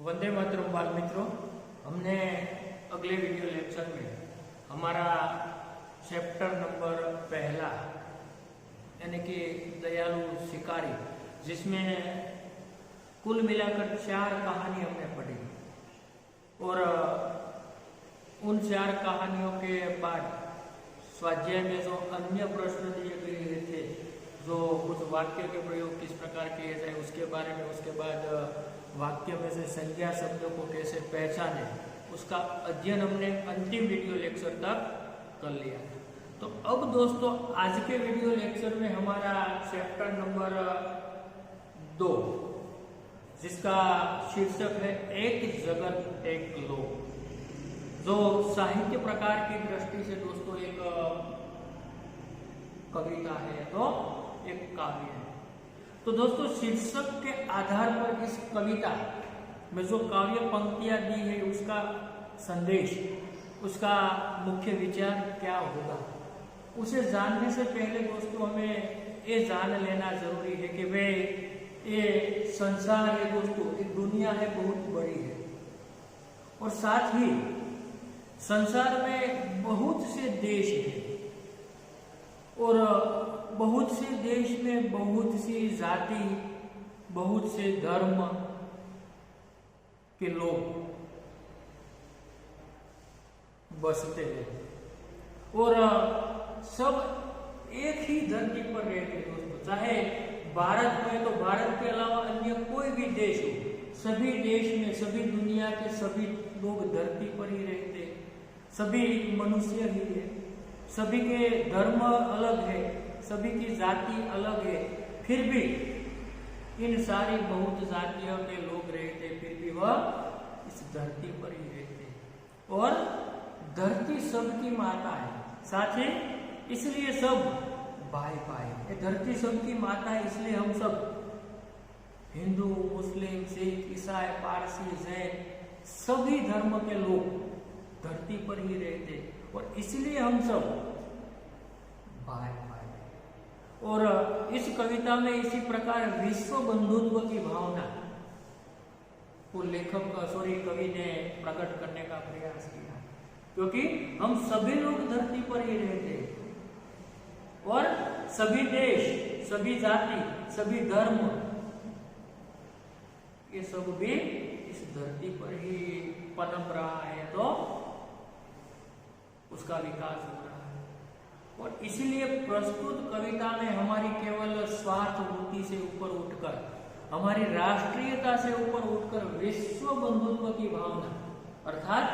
वंदे मातरम बाल मित्रों, हमने अगले वीडियो लेक्चर में हमारा चैप्टर नंबर पहला यानी कि दयालु शिकारी, जिसमें कुल मिलाकर 4 कहानी हमने पढ़ी और उन 4 कहानियों के बाद स्वाध्याय में जो अन्य प्रश्न दिए गए थे, जो कुछ वाक्य के प्रयोग किस प्रकार किए जाए उसके बारे में, उसके बाद वाक्य में से संज्ञा शब्दों को कैसे पहचाने, उसका अध्ययन हमने अंतिम वीडियो लेक्चर तक कर लिया। तो अब दोस्तों आज के वीडियो लेक्चर में हमारा चैप्टर नंबर 2, जिसका शीर्षक है एक जगत एक लोक, जो साहित्य प्रकार की दृष्टि से दोस्तों एक कविता है, तो एक काव्य है। तो दोस्तों शीर्षक के आधार पर इस कविता में जो काव्य पंक्तियां दी है, उसका संदेश, उसका मुख्य विचार क्या होगा, उसे जानने से पहले दोस्तों हमें ये जान लेना जरूरी है कि वे ये संसार है दोस्तों, एक दुनिया है, बहुत बड़ी है और साथ ही संसार में बहुत से देश हैं और बहुत से देश में बहुत सी जाति, बहुत से धर्म के लोग बसते हैं और सब एक ही धरती पर रहते हैं दोस्तों। चाहे भारत में, तो भारत के अलावा अन्य कोई भी देश हो, सभी देश में, सभी दुनिया के सभी लोग धरती पर ही रहते हैं, सभी मनुष्य ही है, सभी के धर्म अलग है, सभी की जाति अलग है, फिर भी इन सारी बहुत जातियों के लोग रहते, फिर भी वह इस धरती पर ही रहते और धरती सबकी माता है, साथ ही इसलिए सब भाई भाई, ये धरती सबकी माता है, इसलिए हम सब हिंदू, मुस्लिम, सिख, ईसाई, पारसी, जैन, सभी धर्म के लोग धरती पर ही रहते और इसलिए हम सब भाई भाई। और इस कविता में इसी प्रकार विश्व बंधुत्व की भावना को कवि ने प्रकट करने का प्रयास किया, क्योंकि हम सभी लोग धरती पर ही रहते हैं और सभी देश, सभी जाति, सभी धर्म, ये सब भी इस धरती पर ही पनप रहा है, तो उसका विकास हो रहा है। और इसीलिए प्रस्तुत कविता में हमारी केवल स्वार्थ वृत्ति से ऊपर उठकर, हमारी राष्ट्रीयता से ऊपर उठकर विश्व बंधुत्व की भावना, अर्थात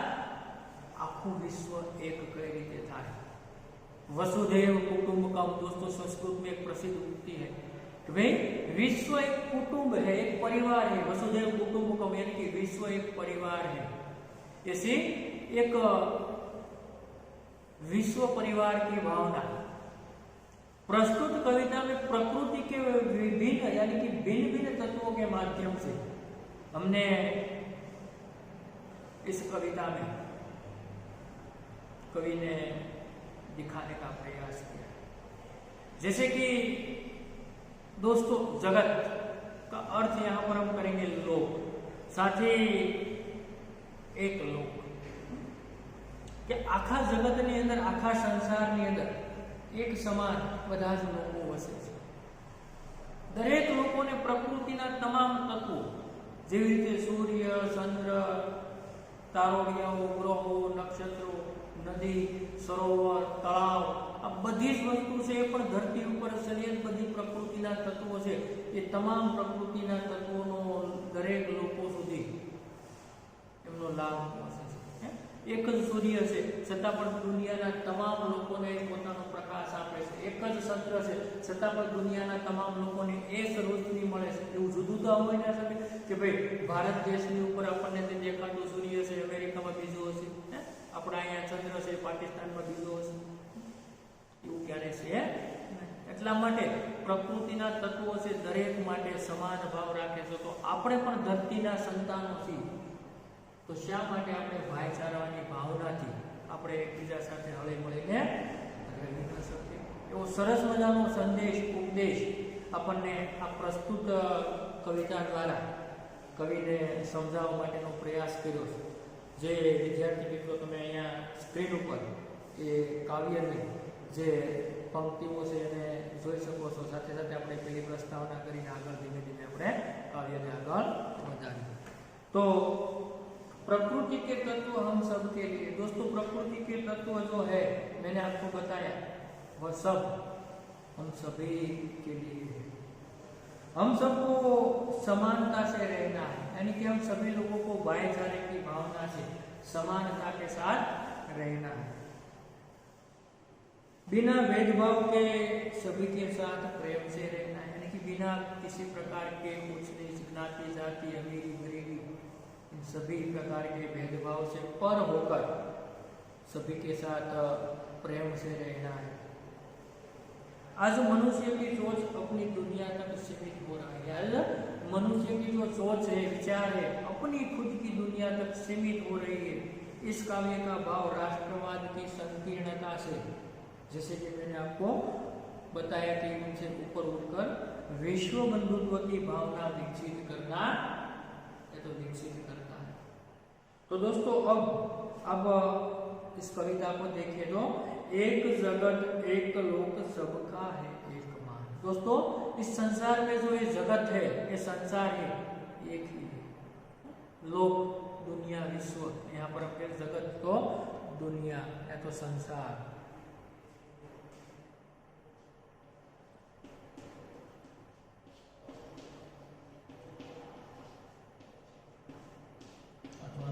आखू विश्व एक कई रीते थाय, वसुधैव कुटुंबकम, दोस्तों संस्कृत में एक प्रसिद्ध उक्ति है कि भाई विश्व एक कुटुंब है, एक परिवार है, वसुधैव कुटुंबकम यानी कि विश्व एक परिवार है। ऐसे एक विश्व परिवार की भावना प्रस्तुत कविता में प्रकृति के विभिन्न यानी कि भिन्न भिन्न तत्वों के माध्यम से हमने इस कविता में कवि ने दिखाने का प्रयास किया। जैसे कि दोस्तों जगत का अर्थ यहां पर हम करेंगे लोक, साथ ही एक लोक કે આખા જગતની અંદર, આખા સંસારની અંદર એક સમાન બધા જ લોકો વસે છે। દરેક લોકોને પ્રકૃતિના તમામ તત્વો, જેવી રીતે સૂર્ય, ચંદ્ર, તારોડિયાઓ, ગ્રહો, નક્ષત્રો, નદી, સરોવર, તળાવ, આ બધી જ વસ્તુ છે એ પણ ધરતી ઉપર છે, બધી પ્રકૃતિના તત્વો છે, એ તમામ પ્રકૃતિના તત્વોનો દરેક લોકો સુધી એમનો લાભ પહોંચે છે। एक ज सूर्य से छता पर दुनिया तमाम लोगों ने पोतानो प्रकाश आपे छे, एक ज चंद्र से छता पर दुनिया तमाम लोगों ने एक रोशनी मळे छे। एवं जुदुं तो होई न सके कि भाई भारत देशनी उपर आपने जे देखातो सूर्य से अमेरिका में बीजो हशे, आपणा अहींया चंद्र से पाकिस्तान में बीजो हशे, एवं क्यारे छे। એટલા માટે પ્રકૃતિના તત્વો છે દરેક માટે સમાન ભાવ રાખે છે। તો આપણે પણ ધરતીના સંતાનો છીએ, તો શા માટે આપણે ભાઈચારાની ભાવનાથી આપણે એકબીજા સાથે હળી મળીને રહી ન શકીએ? એવો સરસ મજાનો સંદેશ, ઉપદેશ આપણને આ પ્રસ્તુત કવિતા દ્વારા કવિને સમજાવવા માટેનો પ્રયાસ કર્યો છે। જે વિદ્યાર્થી મિત્રો તમે અહીંયા સ્ક્રીન ઉપર એ કાવ્યની જે પંક્તિઓ છે એને જોઈ શકો છો। સાથે સાથે આપણે પહેલી પ્રસ્તાવના કરીને આગળ ધીમે ધીમે આપણે કાવ્યને આગળ વધારીએ। તો प्रकृति के तत्व हम सब के लिए, दोस्तों प्रकृति के तत्व जो है मैंने आपको बताया वह सब हम सभी के लिए है। हम सबको समानता से रहना है, यानी कि हम सभी लोगों को भाईचारे की भावना से समानता के साथ रहना है, बिना भेदभाव के सभी के साथ प्रेम से रहना है, यानी कि बिना किसी प्रकार के कुछ नीच ज्ञाति जाति अमीरी गरीबी इन सभी प्रकार के भेदभाव से पर होकर सभी के साथ प्रेम से रहना है। आज मनुष्य की सोच अपनी दुनिया तक सीमित हो रहा है। आज मनुष्य की जो सोच है, विचार है, अपनी खुद की दुनिया तक सीमित हो रही है। इस काव्य का भाव राष्ट्रवाद की संकीर्णता से, जैसे कि मैंने आपको बताया कि उनसे ऊपर उठकर विश्व बंधुत्व की भावना विकसित करना, ये तो विकसित करता है। तो दोस्तों अब इस कविता को देखिए तो एक जगत एक लोक सबका है एक मान। दोस्तों इस संसार में जो ये जगत है, ये संसार है, एक ही है। लोक दुनिया विश्व, यहाँ पर हम जगत तो दुनिया या तो संसार।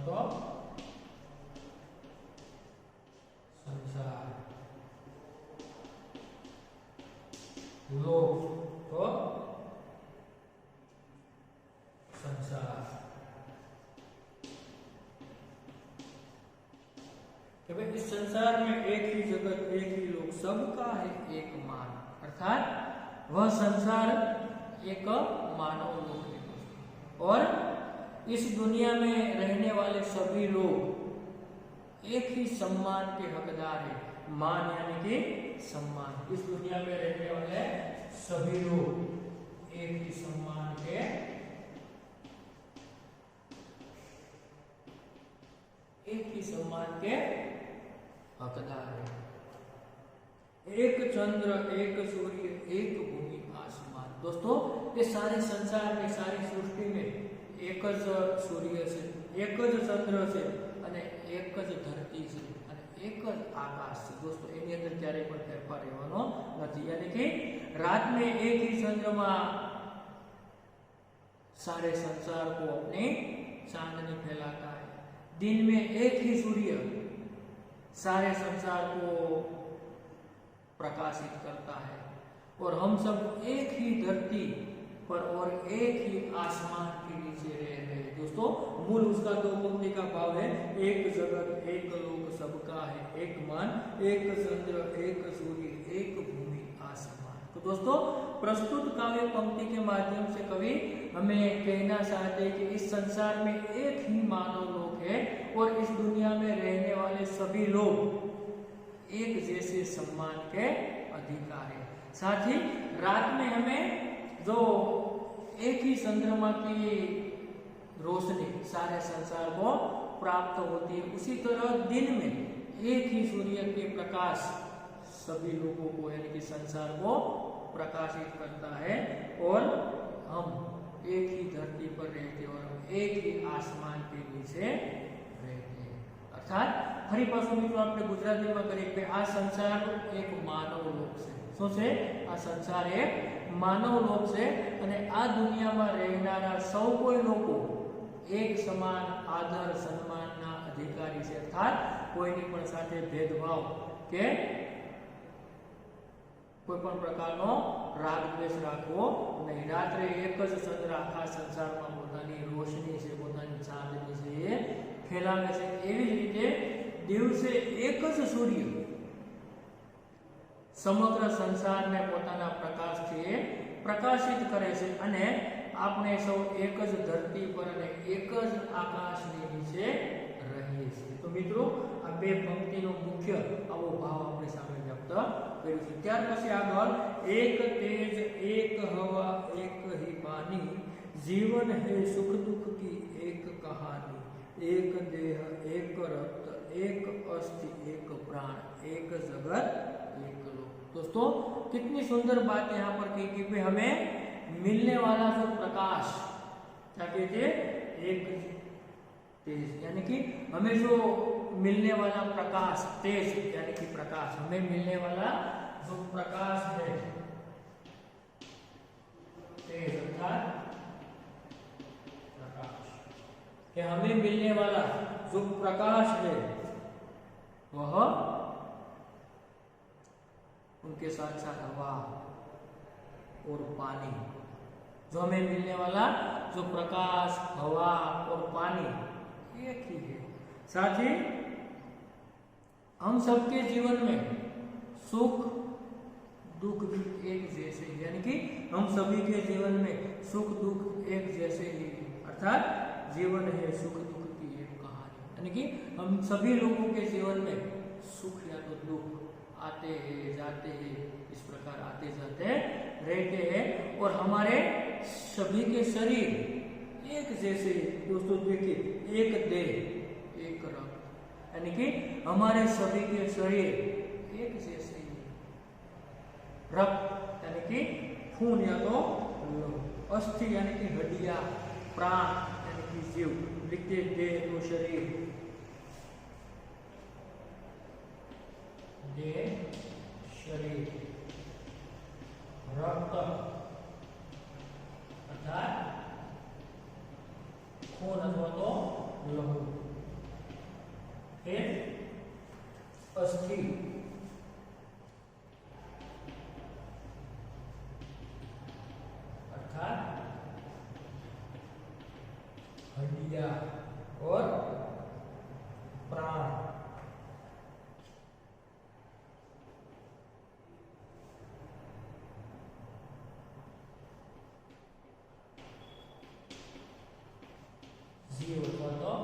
तो संसार, लोक तो संसार, कि भाई इस संसार में एक ही जगत एक ही लोक सबका है एक मान, अर्थात वह संसार एक मानव लोक है और इस दुनिया में रहने वाले सभी लोग एक ही सम्मान के हकदार हैं। मान यानी कि सम्मान, इस दुनिया में रहने वाले सभी लोग एक ही सम्मान के हकदार हैं। एक चंद्र एक सूर्य एक भूमि आसमान। दोस्तों ये सारे संसार में, सारी सृष्टि में एक ज सूर्य से, एक ज चंद्र से અને એક જ ધરતી છે અને એક જ આકાશ છે। दोस्तों એની અંદર ક્યારેય પણ ફેરફાર રહેવાનો નથી, यानी कि रात में एक ही चंद्रमा सारे संसार को अपनी चांदनी फैलाता है, दिन में एक ही सूर्य सारे संसार को प्रकाशित करता है और हम सब एक ही धरती पर और एक ही आसमान के नीचे रह रहे हैं। दोस्तों मूल उसका दो पंक्ति का भाव है, एक जगत एक लोक सबका है एक मान, एक चंद्र एक सूर्य एक भूमि आसमान। तो दोस्तों प्रस्तुत काव्य पंक्ति के माध्यम से कवि हमें कहना चाहते हैं कि इस संसार में एक ही मानव लोक है और इस दुनिया में रहने वाले सभी लोग एक जैसे सम्मान के अधिकार है। साथ ही रात में हमें जो एक ही चंद्रमा की रोशनी सारे संसार को प्राप्त होती है, उसी तरह दिन में एक ही सूर्य के प्रकाश सभी लोगों को यानी कि संसार को प्रकाशित करता है और हम एक ही धरती पर रहते और एक ही आसमान के नीचे रहते हैं। अर्थात फरी पाछो मित्रों आपणे गुजरातीमां करीए के आ संसार एक मानव लोक छे। શું છે? આ સંસાર એક માનવ લોક છે અને આ દુનિયામાં રહેનારા સૌ કોઈ લોકો એક સમાન આદર સન્માનના અધિકારી છે, અર્થાત કોઈની પણ સાથે ભેદભાવ કે કોઈ પણ પ્રકારનો રાગ દ્વેષ રાખવો નહીં। રાત્રે એક જ ચંદ્ર આખા સંસારમાં પોતાની રોશની છે, પોતાની ચાંદની છે એ ફેલાવે છે, એવી જ રીતે દિવસે એક જ સૂર્ય સમગ્ર સંસારને પોતાના પ્રકાશથી પ્રકાશિત કરે છે અને આપણે સૌ એક જ ધરતી પર અને એક જ આકાશની નીચે રહીએ છીએ। તો મિત્રો આ બે પંક્તિનો મુખ્ય આવો ભાવ આપણે સામે વ્યક્ત કર્યો છે। ત્યાર પછી આગળ એક તેજ એક હવા એક ही पानी जीवन है सुख दुख की एक कहानी, एक देह एक रक्त एक अस्थि एक प्राण एक जगत एक लोक। दोस्तों कितनी सुंदर बात यहाँ पर की कि हमें मिलने वाला जो प्रकाश क्या कहते हैं, एक तेज, यानी कि हमें जो मिलने वाला प्रकाश तेज यानी कि प्रकाश, हमें मिलने वाला जो प्रकाश है तेज अर्थात कि हमें मिलने वाला जो प्रकाश है वह उनके साथ साथ हवा और पानी, जो हमें मिलने वाला जो प्रकाश हवा और पानी एक ही है। साथ ही हम सबके जीवन में सुख दुख भी एक जैसे, यानी कि हम सभी के जीवन में सुख दुख एक जैसे ही, अर्थात जीवन है सुख दुख की एक कहानी, यानी कि हम सभी लोगों के जीवन में सुख या तो दुख आते हैं जाते हैं, इस प्रकार आते जाते रहते हैं। और हमारे सभी के शरीर एक जैसे, दोस्तों देखिए एक देह एक रक्त, यानी कि हमारे सभी के शरीर एक जैसे ही, रक्त यानी कि खून या तो अस्थि यानी कि हड्डियां, प्राण जीव, लिखते देह तो शरीर, देह शरीर, रक्त अर्थात खून अथवा तो लहू, फिर अस्थि अर्थात हड्डियां और प्राण, जीव अथवा तो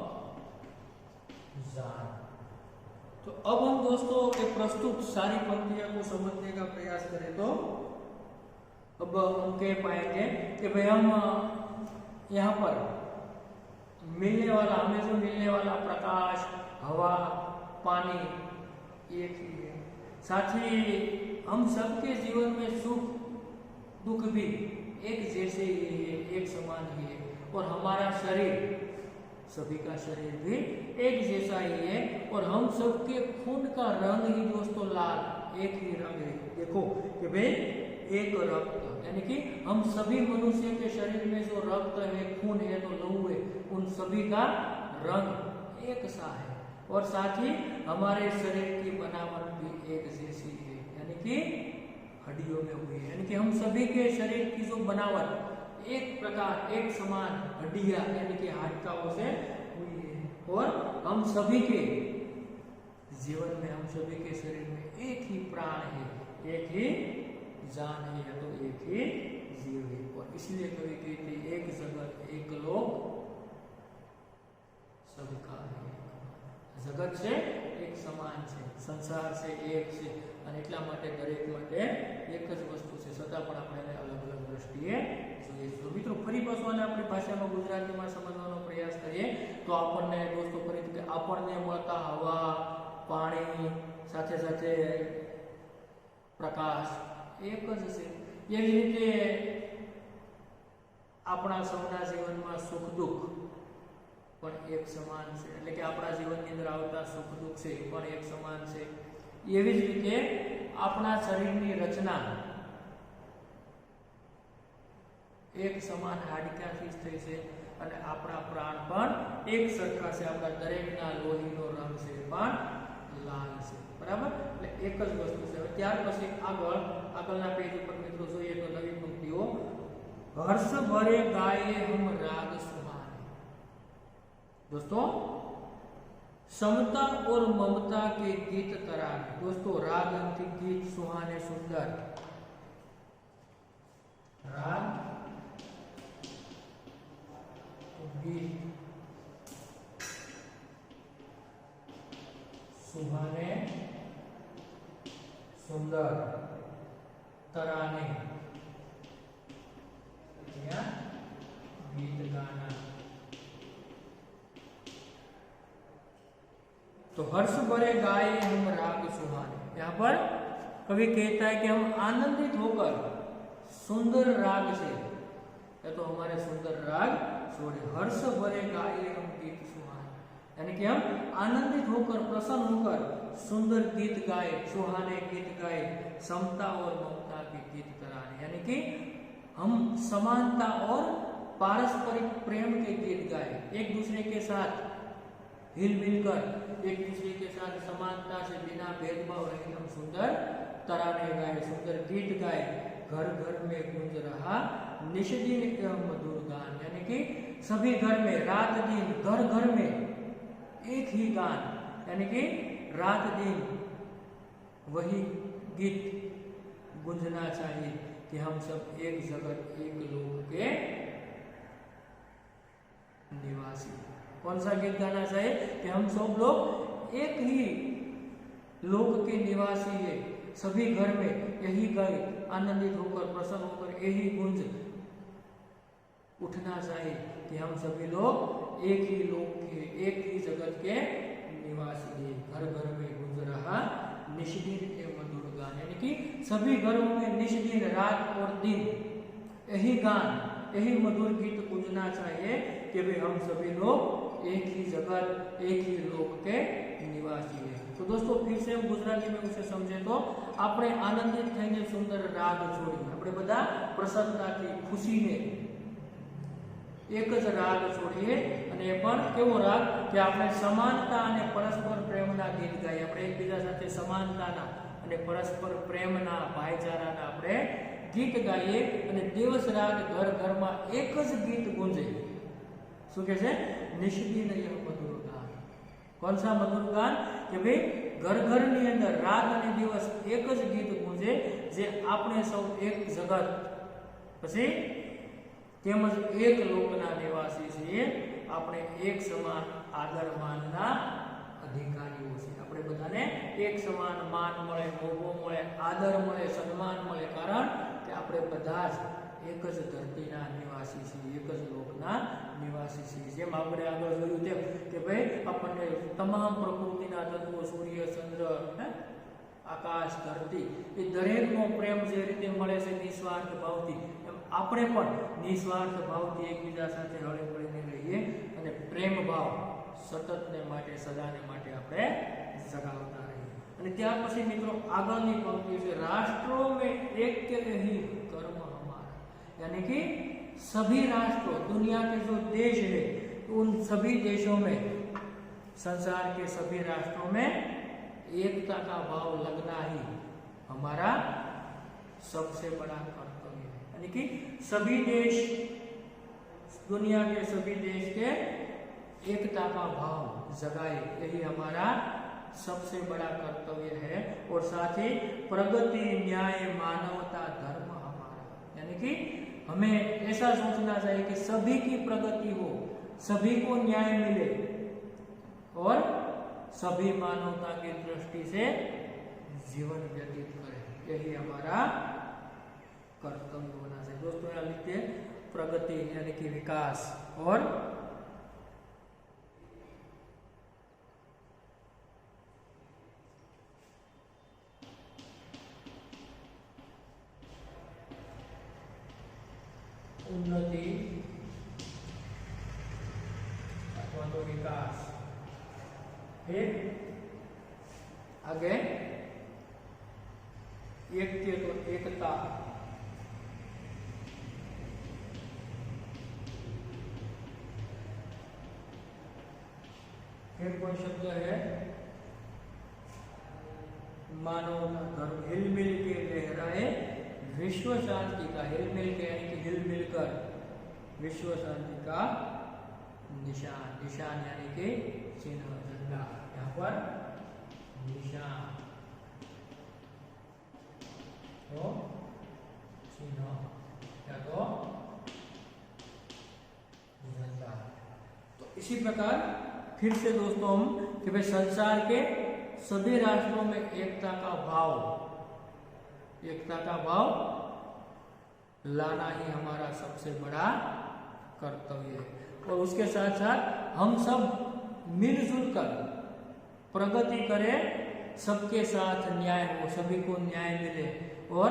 जान। तो अब हम दोस्तों एक प्रस्तुत सारी पंक्तियों को समझने का प्रयास करें तो अब हम कह पाएंगे कि भाई हम यहाँ पर मिलने वाला, हमें जो मिलने वाला प्रकाश हवा पानी एक ही है। साथ ही हम सबके जीवन में सुख दुख भी एक जैसे ही है, एक समान ही है। और हमारा शरीर, सभी का शरीर भी एक जैसा ही है। और हम सबके खून का रंग ही दोस्तों लाल, एक ही रंग है। देखो कि भाई एक रक्त, यानी कि हम सभी मनुष्य के शरीर में जो रक्त है, खून है, तो लहू है, उन सभी का रंग एक सा है। और साथ ही हमारे शरीर की बनावट भी एक जैसी है, यानी कि हड्डियों में हुई है, यानी कि हम सभी के शरीर की जो बनावट एक प्रकार एक समान हड्डियां यानी कि हाडकाओं से हुई है। और हम सभी के जीवन में, हम सभी के शरीर में एक ही प्राण है, एक ही जान है, या तो एक ही जीव है। और इसलिए कवि कहते एक जगत एक लोक सबका है। जगत से एक समान છે, સંસાર છે એક છે, અને એટલા માટે દરેક માટે એક જ વસ્તુ છે, છતાં પણ આપણે એને અલગ અલગ દ્રષ્ટિએ જોઈએ છીએ। મિત્રો ફરી પાછું આને આપણી ભાષામાં ગુજરાતીમાં સમજવાનો પ્રયાસ કરીએ તો આપણને દોસ્તો ફરીથી કે આપણને મળતા હવા પાણી સાથે સાથે પ્રકાશ એક જ છે। એવી રીતે આપણા સૌના જીવનમાં સુખ દુઃખ પણ એક સમાન છે, એટલે કે આપણા જીવનની અંદર આવતા સુખ દુઃખ છે એ પણ એક સમાન છે। એવી જ રીતે આપણા શરીરની રચના એક સમાન હાડકાથી જ થઈ છે અને આપણા પ્રાણ પણ એક સરખા છે। આપણા દરેકના લોહીનો રંગ છે પણ લાલ છે, બરાબર, એટલે એક જ વસ્તુ છે। હવે ત્યાર પછી આગળના પેજ ઉપર મિત્રો જોઈએ તો નવી પંક્તિઓ, હર્ષ ભરે ગાયે હમ રાગ સુહાને। दोस्तों समता और ममता के गीत तराने। दोस्तों राग अंतिम गीत सुहाने सुंदर, राग गीत सुहाने सुंदर तराने या गीत गाना। तो हर्ष भरे गाए हम राग सुहाने। यहाँ पर कवि कहता है कि हम आनंदित होकर सुंदर राग से, या तो हमारे सुंदर राग छोड़े, हर्ष भरे गाए हम गीत सुहाने, यानी कि हम आनंदित होकर प्रसन्न होकर सुंदर गीत गाए, सुहाने गीत गाए, समता और ममता के गीत कराने, यानी कि हम समानता और पारस्परिक प्रेम के गीत गाए, एक दूसरे के साथ हिल मिलकर एक दूसरे के साथ समानता से बिना भेदभाव रहे हम सुंदर तराने गाए, सुंदर गीत गाए। घर घर में गूंज रहा निष्दिन एवं मधुर गान, यानी कि सभी घर में रात दिन घर घर में एक ही गान, यानी कि रात दिन वही गीत गूंजना चाहिए कि हम सब एक जगत एक लोक के निवासी। कौन सा गीत गाना चाहिए कि हम सब लोग एक ही लोक के निवासी है, सभी घर में यही गाए, आनंदित होकर प्रसन्न होकर यही गुंज उठना चाहिए कि हम सभी लोग एक ही लोक के एक ही जगत के निवासी है। घर घर में गूंज रहा निष्दिन एवं मधुर गान, यानी कि सभी घरों में निष्दिन रात और दिन यही गान यही मधुर गीत गूंजना चाहिए कि भाई हम सभी लोग एक ही जगत एक ही लोक के निवासी है। तो दोस्तों फिर से हम गुजराती में उसे समझे तो આપણે આનંદિત થઈને સુંદર રાગ છોડી, આપણે બધા પ્રસન્નતાથી ખુશીને એક જ રાગ છોડીએ, અને એ પણ કેવો રાગ કે આપણે સમાનતા અને પરસ્પર પ્રેમના ગીત ગાઈએ, આપણે એકબીજા સાથે સમાનતાના અને પરસ્પર પ્રેમના ભાઈચારાના આપણે ગીત ગાઈએ, અને દિવસ રાત ઘર ઘરમાં એક જ ગીત ગુંજે। શું કહે છે? નિષ્દિન યહ મધુર ગાન। कौन सा मधुर गान कि भाई घर घर ની અંદર રાત અને દિવસ એક જ ગીત ગુંજે, જે આપણે સૌ એક જગત પછી તેમજ એક લોકના નિવાસી છીએ, આપણે એક સમાન આદર માનના અધિકારીઓ છીએ, આપણે બધાને એક સમાન માન મળે, મોભો મળે, આદર મળે, સન્માન મળે, કારણ કે આપણે બધા જ એક જ ધરતીના નિવાસી છીએ, એક જ લોકના નિવાસી છીએ। જેમ આપણે આગળ જોયું તેમ કે ભાઈ આપણને તમામ પ્રકૃતિના તત્વો સૂર્ય ચંદ્ર આકાશ ધરતી એ દરેકનો પ્રેમ જે રીતે મળે છે નિસ્વાર્થ ભાવથી, એમ આપણે પણ નિસ્વાર્થ ભાવથી એકબીજા સાથે હળી મળીને રહીએ અને પ્રેમ ભાવ સતતને માટે સદાને માટે આપણે જગાવતા રહીએ। અને ત્યાર પછી મિત્રો આગળની પંક્તિ છે રાષ્ટ્રો में ऐक्य ही कर्म हमारा, यानी कि सभी राष्ट्रों दुनिया के जो देश है उन सभी देशों में संसार के सभी राष्ट्रों में एकता का भाव लगना ही हमारा सबसे बड़ा कर्तव्य है, यानी कि सभी देश दुनिया के सभी देश के एकता का भाव जगाए, यही हमारा सबसे बड़ा कर्तव्य है। और साथ ही प्रगति न्याय मानवता धर्म हमारा, यानी कि हमें ऐसा सोचना चाहिए कि सभी की प्रगति हो, सभी को न्याय मिले और सभी मानवता की दृष्टि से जीवन व्यतीत करें, यही हमारा कर्तव्य होना चाहिए। दोस्तों यहाँ लिखते हैं प्रगति यानी कि विकास और उन्नति अथवा तो विकास, फिर आगे ऐक्य तो एकता, फिर कोई शब्द है मानवता धर्म, हिलमिल के लहराए विश्व शांति का, हिलमिल के यानी कि हिल मिलकर विश्व शांति का निशान, निशान यानी कि चिन्ह झंडा, यहाँ पर निशान तो चिन्ह या तो झंडा। तो इसी प्रकार फिर से दोस्तों हम कि भाई संसार के सभी राष्ट्रों में एकता का भाव लाना ही हमारा सबसे बड़ा कर्तव्य है। और उसके साथ साथ हम सब मिलजुल कर प्रगति करें, सबके साथ न्याय हो, सभी को न्याय मिले और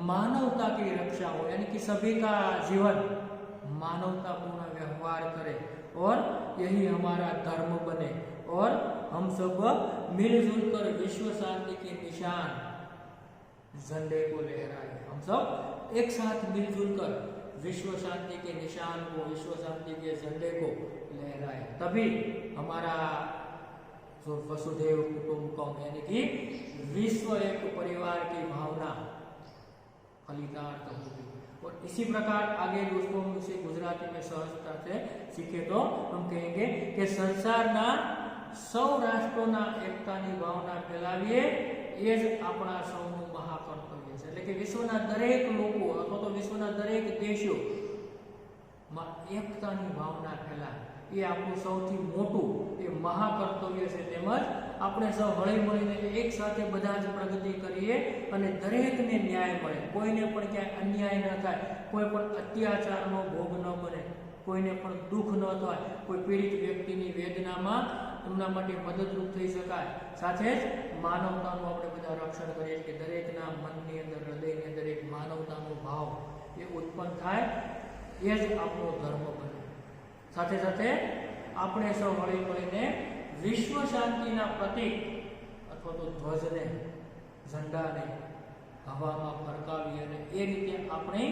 मानवता की रक्षा हो, यानी कि सभी का जीवन मानवतापूर्ण व्यवहार करे और यही हमारा धर्म बने और हम सब मिलजुल कर विश्व शांति के निशान झंडे को लहराए। हम सब एक साथ मिलजुल कर विश्व शांति के निशान को, विश्व शांति के झंडे को लहराए, तभी हमारा जो वसुधैव कुटुंबकम यानी कि विश्व एक परिवार की भावना फलितार्थ होगी। और इसी प्रकार आगे दोस्तों हम इसे गुजराती में सहजता से सीखे तो हम कहेंगे कि संसारना सौ राष्ट्रोना एकतानी भावना फैलावीए એ જ આપણા સૌનું મહાકર્તવ્ય છે। એટલે કે વિશ્વના દરેક લોકો અથવા તો વિશ્વના દરેક દેશોમાં એકતાની ભાવના ફેલાય એ આપણું સૌથી મોટું એ મહાકર્તવ્ય છે। તેમજ આપણે સૌ હળી મળીને એક સાથે બધા જ પ્રગતિ કરીએ અને દરેકને ન્યાય મળે, કોઈને પણ ક્યાંય અન્યાય ન થાય, કોઈ પણ અત્યાચારનો ભોગ ન બને, કોઈને પણ દુઃખ ન થાય, કોઈ પીડિત વ્યક્તિની વેદનામાં એમના માટે મદદરૂપ થઈ શકાય। સાથે જ માનવતાનું આપણે બધા રક્ષણ કરીએ કે દરેકના મનની અંદર, હૃદયની અંદર એક માનવતાનો ભાવ એ ઉત્પન્ન થાય, એ જ આપણો ધર્મ બને। સાથે સાથે આપણે સૌ હળી મળીને વિશ્વ શાંતિના પ્રતીક અથવા તો ધ્વજને, ઝંડાને હવામાં ફરકાવી અને એ રીતે આપણે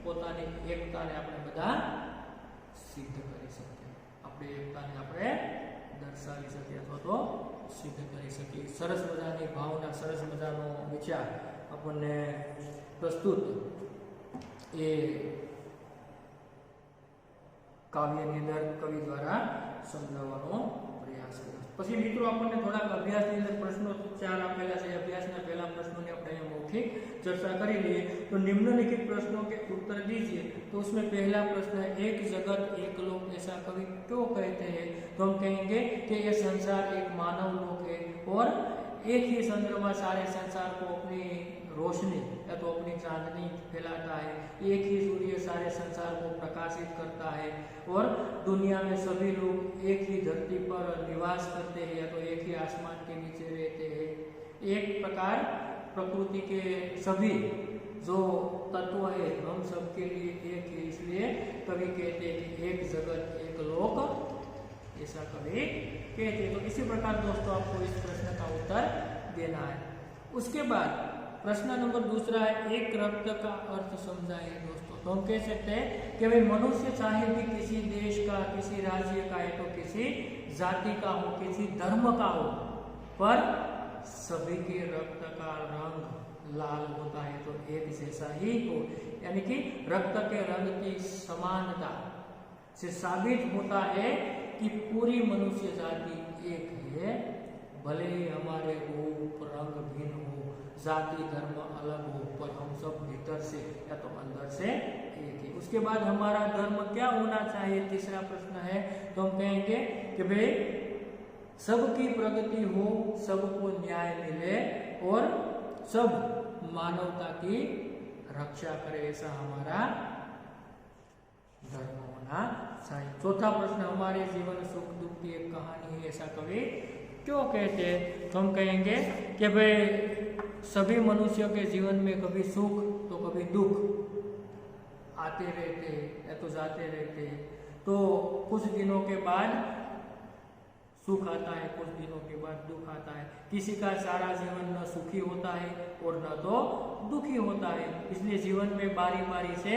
પોતાની એકતાને આપણે બધા સિદ્ધ કરી શકીએ, આપણી એકતાને આપણે દર્શાવી શકીએ અથવા તો સિદ્ધ કરી શકીએ। સરસ મજાની ભાવના, સરસ મજાનો વિચાર આપણને પ્રસ્તુત એ કાવ્યની અંદર કવિ દ્વારા સમજાવવાનો પ્રયાસ કર્યો। પછી મિત્રો આપણને થોડાક અભ્યાસની અંદર પ્રશ્નો 4 આપેલા છે। અભ્યાસના પહેલા પ્રશ્નોની આપણે મૌખિક चर्चा करी लिए। तो निम्नलिखित प्रश्नों के उत्तर दीजिए। तो उसमें पहला प्रश्न है, एक जगत एक लोक ऐसा कवि क्यों कहते हैं? तो हम कहेंगे कि यह संसार एक मानव लोक है और एक ही चंद्रमा सारे संसार को अपनी रोशनी या तो अपनी चांदनी फैलाता है, एक ही सूर्य सारे संसार को प्रकाशित करता है और दुनिया में सभी लोग एक ही धरती पर निवास करते हैं या तो एक ही आसमान के नीचे रहते हैं। एक प्रकार प्रकृति के सभी जो तत्व है हम सबके लिए एक है, इसलिए कवि कहते हैं कि एक जगत एक लोक ऐसा कवि कहते हैं। तो इसी प्रकार दोस्तों आपको इस प्रश्न का उत्तर देना है। उसके बाद प्रश्न नंबर दूसरा है, एक रक्त का अर्थ समझाइए दोस्तों। तो हम कह सकते हैं कि भाई मनुष्य चाहे भी किसी देश का, किसी राज्य का है तो किसी जाति का हो, किसी धर्म का हो, पर सभी के रक्त का रंग लाल होता है तो एक जैसा ही हो, यानी कि रक्त के रंग की समानता से साबित होता है कि पूरी मनुष्य जाति एक है। भले ही हमारे रूप रंग भिन्न हो, जाति धर्म अलग हो, पर हम सब भीतर से या तो अंदर से एक ही। उसके बाद हमारा धर्म क्या होना चाहिए? तीसरा प्रश्न है। तो हम कहेंगे कि भाई सबकी प्रगति हो, सबको न्याय मिले और सब मानवता की रक्षा करे, ऐसा हमारा धर्म होना चाहिए। चौथा प्रश्न, हमारे जीवन सुख दुख की एक कहानी है, ऐसा कवि क्यों कहते हैं? तो हम कहेंगे कि भाई सभी मनुष्यों के जीवन में कभी सुख तो कभी दुख आते रहते हैं या तो जाते रहते हैं। तो कुछ दिनों के बाद सुख आता है, कुछ दिनों के बाद दुख आता है। किसी का सारा जीवन न सुखी होता है और न तो दुखी होता है, इसलिए जीवन में बारी बारी से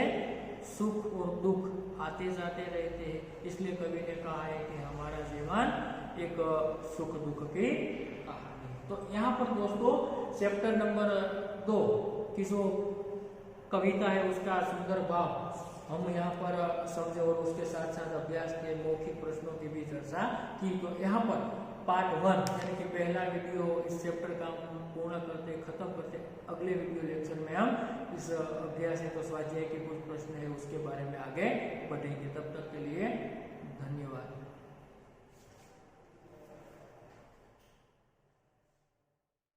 सुख और दुख आते जाते रहते हैं। इसलिए कवि ने कहा है कि हमारा जीवन एक सुख दुख की कहानी। तो यहाँ पर दोस्तों चैप्टर नंबर 2 की जो कविता है उसका सुंदर भाव हम यहाँ पर समझे और उसके साथ साथ अभ्यास के मौखिक प्रश्नों की भी चर्चा की। तो यहाँ पर पार्ट 1 यानी कि पहला वीडियो इस चैप्टर का पूर्ण करते खत्म करते, अगले वीडियो लेक्चर में हम इस अभ्यास है तो स्वाध्याय के कुछ प्रश्न है उसके बारे में आगे बढ़ेंगे। तब तक के लिए धन्यवाद।